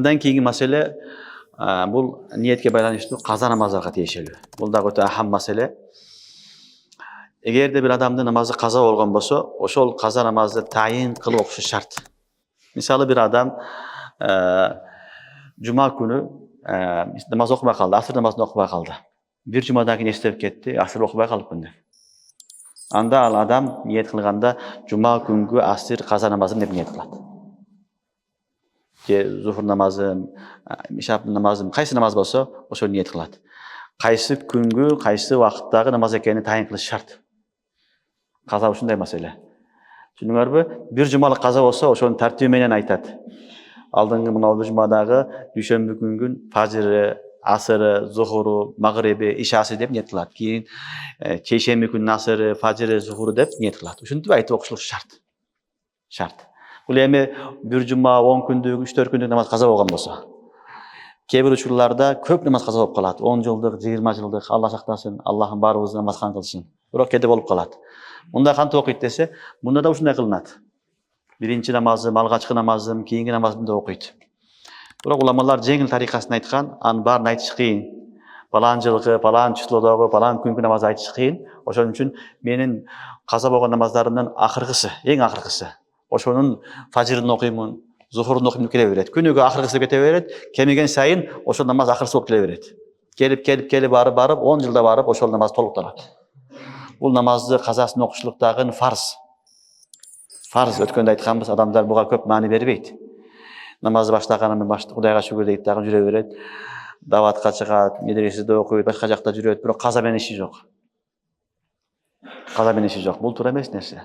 Андан кийинки маселе бул ниетке байланыштуу каза намаздарга тиешелүү. Бул дагы өтө ахам маселе. Эгерде бир адамдын намазы каза болгон болсо, ошол каза намазды тайын кылып окушу шарт. Мисалы бир адам жума күнү намаз окубай калды, асыр намазын окубай калды. Бир жумадан кийин эстеп кетти, асыр окубай калыпмын деп. Анда ал адам ниет кылганда жума күнгү асыр каза намазын деп ниет кылат. Же зухур намазын, ишап намазын, кайсы намаз болсо ошол ниет кылат. Кайсы күнгү, кайсы убакыттагы намаз экенин тайын кылыш шарт. Каза ушундай маселе. Түшүнүңөрбү? Бир жумалык каза болсо ошонун тартиби менен айтат. Алдыңкы мына бир жумадагы дүйшөмбү күнгүн фажыры, асыры, зухуру, магриби, ишасы деп ниет кылат. Кийин чейшемби күнүнүн асыры, фажыры, зухуру деп ниет кылат. Ушинтип айтып окушулук шарт. Шарт. Бул эми бир жума 10 күндүк, 3-4 күндүк намаз каза болгон болсо. Кээ бир учурларда көп намаз каза болуп калат. 10 жылдык, 20 жылдык, Алла сактасын, Аллахым баарыбызды намазхан кылсын. Бирок кээде болуп калат. Мында кантип окуйт десе, мында да ушундай кылынат. Биринчи намазым, алгачкы намазым, кийинки намазымды окуйт. Бирок уламалар жеңил тарикасын айткан, анын баарын айтыш кыйын. Палан жылкы, палан числодогу, палан күнгү намаз айтыш кыйын. Ошон үчүн менин каза болгон намаздарымдын акыркысы, эң акыркысы. Ошонун фажырын окуймун, зухурун окуймун деп келе берет. Күнүгө акыркысы кете берет, кемиген сайын ошол намаз акыркысы болуп келе берет. Келип барып 10 жылда барып ошол намаз толукталат. Бул намазды казасын окушулук дагы фарз. Фарз өткөндө айтканбыз, адамдар буга көп маани бербейт. Намазды баштаганын Кудайга шүгүр дейт дагы жүрө берет. Даватка чыгат, медреседе окуйт, башка жакта жүрөт, бирок каза менен иши жок. Каза менен иши жок. Бул туура эмес нерсе.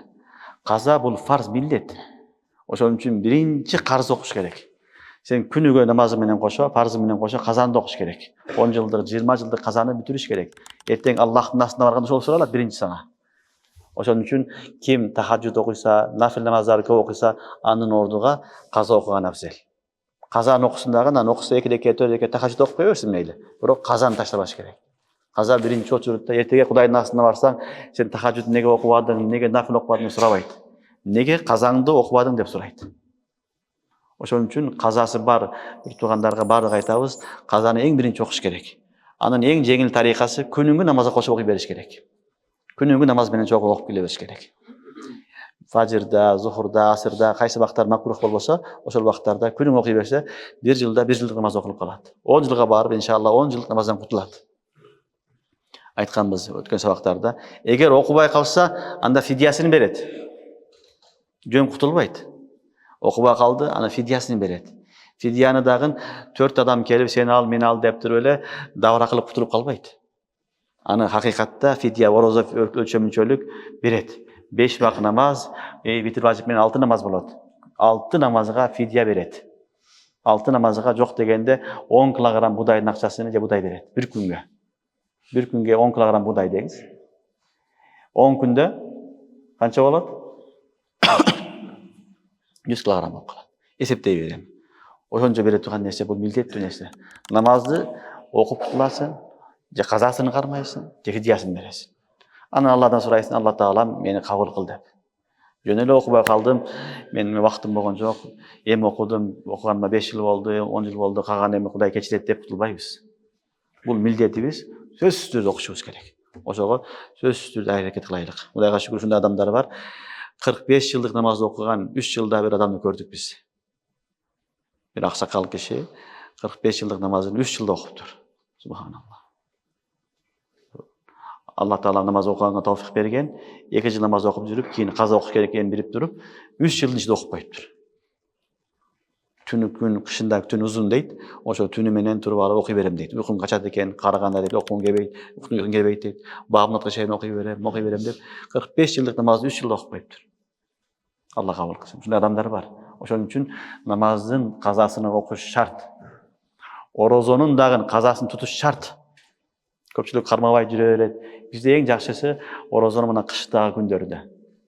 Каза бул фарз, милдет. Ошон үчүн биринчи карыз окуш керек. Сен күнүгө намазы менен кошо, фарзы менен кошо казанды окуш керек. 10 жылдык, 20 жылдык казаны бүтүрүш керек. Эртең Аллахтын астына барганда ошол суралат биринчи сага. Ошон үчүн ким тахаджуд окуйса, нафил намаздарды көп окуйса, анын ордуга каза окуган абзел. Казаны окусун дагы, анан окуса 2 рекет, 4 рекет тахаджуд окуй берсин мейли. Бирок казаны таштабаш керек. Каза биринчи очурутта эртеге Кудайдын астына барсаң, сен тахаджуд неге окубадың, неге нафил окубадың деп сурабайт. Неге казаңды окубадың деп сурайт. Ошон үчүн казасы бар бир туугандарга баардык айтабыз, казаны эң биринчи окуш керек. Анын эң жеңил тарикасы күнүнгү намазга кошуп окуй бериш керек. Күнүнгү намаз менен чогуу окуп келе бериш керек. Фажырда, зухурда, асырда кайсы убактар макрух болбосо, ошол убактарда күнүгө окуй берсе, 1 жылда 1 жылдык намаз окулуп калат. 10 жылга барып, иншалла 10 жылдык намаздан кутулат. Айтканбыз өткөн сабактарда, эгер окубай калса, анда фидиясын берет. Жөн кутулбайт. Окубай калды, ана фидиясын берет. Фидияны дагы 4 адам келип, сени ал, мени ал деп туруп эле дабыра кылып кутуруп калбайт. Аны хакыйкатта фидия орозо өлчөмүнчөлүк берет. 5 вакыт намаз, витр важип менен 6 намаз болот. 6 намазга фидия берет. 6 намазга жок дегенде 10 килограмм будайдын акчасын же будай берет бир күнгө. Бир күнгө 10 килограмм будай деңиз. 10 күндө канча болот? 100 килограмм болуп калат. Эсептей берем. Ошончо бере турган нерсе бул милдеттүү нерсе. Намазды окуп кыласың, же казасын кармайсың, же фидиясын бересиң. Анан Алладан сурайсың, Алла Таалам мени кабыл кыл деп. Жөн эле окубай калдым, менин убактым болгон жок. Эми окудум, окуганыма 5 жыл болду, 10 жыл болду, калган эми Кудай кечирет деп кутулбайбыз. Бул милдетибиз, сөзсүз түрдө окушубуз керек. Ошого сөзсүз түрдө аракет кылайлык. Кудайга шүгүр, ушундай адамдар бар. 45 жылдык намаз окуган 3 жылда бир адамды көрдүк биз. Бир аксакал киши 45 жылдык намазын 3 жылда окуптур. Субханалла. Алла Таала намаз окуганга тауфик берген. 2 жыл намаз окуп жүрүп, кийин каза окуш керек экенин билип туруп, 3 жылдын ичинде окуп коюптур. Түнү күн, кышында түн узун дейт. Ошо түнү менен туруп алып окуй берем дейт. Уйкум качат экен, караганда дейт, окугум келбейт, уйкум келбейт дейт. Бабыматка чейин окуй берем деп 45 жылдык намазды 3 жылда окуп коюптур. Алла кабыл кылсын. Ушундай адамдар бар. Ошон үчүн намаздын казасын окуш шарт. Орозонун дагы казасын тутуш шарт. Көпчүлүк кармабай жүрө берет. Бизде эң жакшысы орозону мына кыштагы күндөрдө.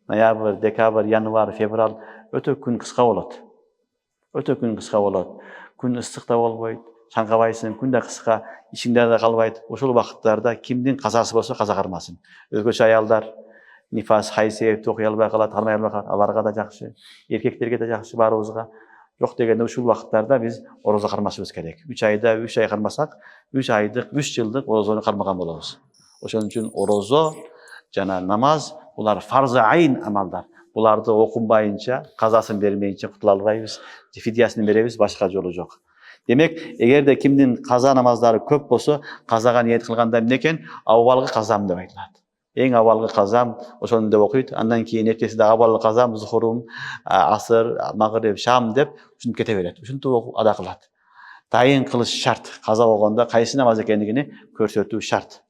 Ноябрь, декабрь, январь, февраль өтө күн кыска болот. Өтө күн кыска болот. Күн ыстык да болбойт, чаңкабайсың, күн да кыска, ичиңде да калбайт. Ошол убакыттарда кимдин казасы болсо каза кармасын. Өзгөчө аялдар нифас, хайсиет окуй албай калат, кармай албай калат. Аларга да жакшы, эркектерге да жакшы, баарыбызга. Жок дегенде ушул убакыттарда биз орозо кармашыбыз керек. 3 айда 3 ай кармасак, 3 айдык, 3 жылдык орозону кармаган болобуз. Ошон үчүн орозо жана намаз булар фарзы айн амалдар. Буларды окунбайынча, казасын бермейинче кутула албайбыз, фидиясын беребиз, башка жолу жок. Демек, эгерде кимдин каза намаздары көп болсо, казага ниет кылганда эмне экен? Аввалгы казам деп айтылат. Эң аввалгы казам ошону деп окуйт. Андан кийин эртесинде аввалгы казам, зухурум, асыр, магриб, шам деп ушинтип кете берет. Ушинтип ада кылат. Тайын кылыш шарт. Каза болгондо кайсы намаз экендигини көрсөтүү шарт.